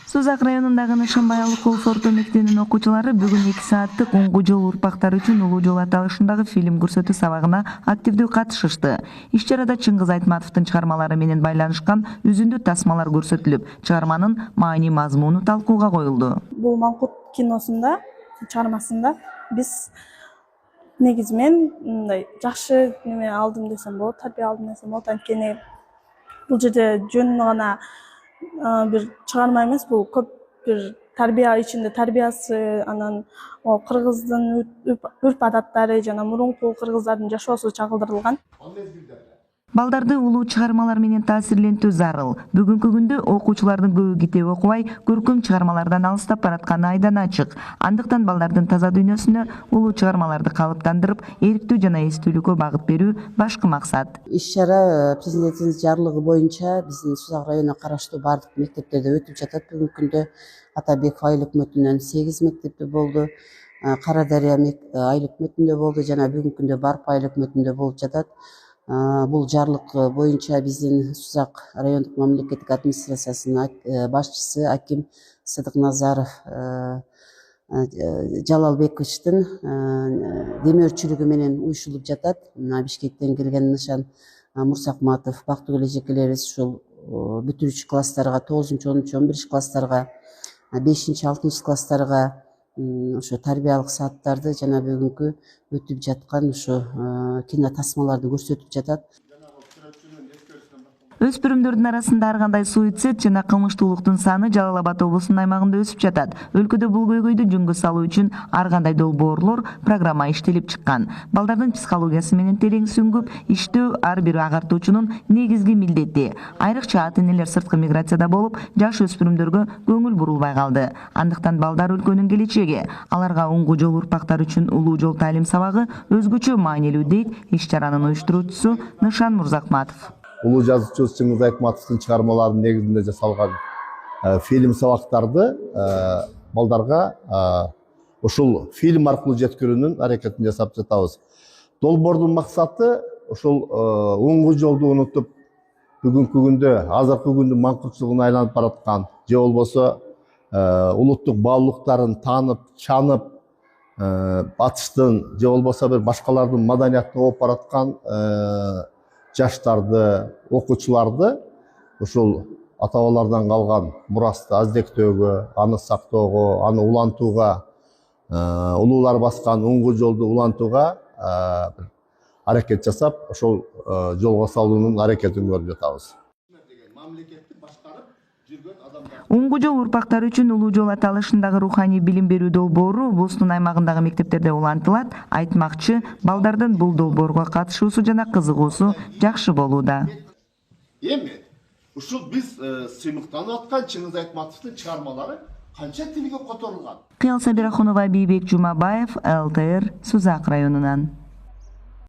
Сузак районундагы Нышанбай Алыкулов орто мектебинин окуучулары бүгүн 2 сааттык оңгу жол урпактар үчүн улуу жол аталышындагы фильм көрсөтүү сабагына активдүү катышышты. Иш-чарада Чыңгыз Айтматовдун чыгармалары менен байланышкан үзүндү тасмалар көрсөтүлүп, чыгарманын маани мазмуну талкууга коюлду. Бул Маңкут киносунда, чыгармасында биз негизи мен мындай жакшы неме алдым десем болот, тарбия алдым десем болот. Анткени бул жерде жөн гана бир чыгарма эмес, бул көп бир тарбия ичинде тарбиясы, анан кыргыздын үрп адаттары жана мурунку кыргыздардын жашоосу чагылдырылган. Балдарды улуу чыгармалар менен таасирлентүү зарыл. Бүгүнкү күндө окуучулардын көбү китеп окубай, көркөм чыгармалардан алыстап баратканы айдан ачык. Андыктан балдардын таза дүйнөсүнө улуу чыгармаларды калыптандырып, эриктүү жана эстүүлүккө багыт берүү башкы максат. Иш-чара президенттин жарлыгы боюнча биздин Сузак районуна караштуу бардык мектептерде өтүп жатат. Бүгүнкү күндө Атабеков айыл өкмөтүнөн 8 мектепте болду. Кара Дарыя айыл өкмөтүндө болду жана бүгүнкү күндө Барп айыл өкмөтүндө болуп жатат. Бул жарлык боюнча биздин Сузак райондук мамлекеттик администрациясынын башчысы Аким Сыдыкназаров Жалалбековичтин демөөрчүлүгү менен уюшулуп жатат. Бишкектен келген Нышан Мурсакматов, бактыгүл эжекелерибиз ушул бүтүрүүчү класстарга, 9-10 11 класстарга, 5-6 класстарга ошо тарбиялык сааттарды жана бүгүнкү өтүп жаткан ошо кино тасмаларды көрсөтүп жатат. Өспүрүмдөрдүн арасында ар кандай суицид жана кылмыштуулуктун саны Жалал Абад облусунун аймагында өсүп жатат. Өлкөдө бул көйгөйдү жөнгө салуу үчүн ар кандай долбоорлор, программа иштелип чыккан. Балдардын психологиясы менен терең сүңгүп, иштөө ар бир агартуучунун негизги милдети. Айрыкча ата-энелер сырткы миграцияда болуп, жаш өспүрүмдөргө көңүл бурулбай калды. Андыктан балдар өлкөнүн келечеги. Аларга оңгу жол урпактар үчүн улуу жол таалим сабагы өзгөчө маанилүү дейт иш-чаранын уюштуруучусу Нышан Мурзакматов. Улуу жазуучу Чыңгыз Айтматовдун чыгармаларынын негизинде жасалган фильм сабактарды балдарга ушул фильм аркылуу жеткирүүнүн аракетин жасап жатабыз. Долбоордун максаты ушул оңгу жолду унутуп, бүгүнкү күндө, азыркы күндүн маңкуртчулугуна айланып бараткан, же болбосо улуттук баалуулуктарын таанып, чанып, батыштын же болбосо бир башкалардын маданиятын окуп бараткан жаштарды, окуучуларды ушул ата-бабалардан калган мурасты аздектөөгө, аны сактоого, аны улантууга, улуулар баскан оңгу жолду улантууга аракет жасап, ошол жолго салуунун аракетин көрүп жатабыз. Оңгу жол урпактар үчүн улуу жол аталышындагы руханий билим берүү долбоору облустун аймагындагы мектептерде улантылат. Айтмакчы, балдардын бул долбоорго катышуусу жана кызыгуусу жакшы болууда. Эми ушул биз сыймыктанып аткан Чыңгыз Айтматовдун чыгармалары канча тилге которулган? Кыял Сабирахунова, Бийбек Жумабаев, ЛТР, Сузак районунан.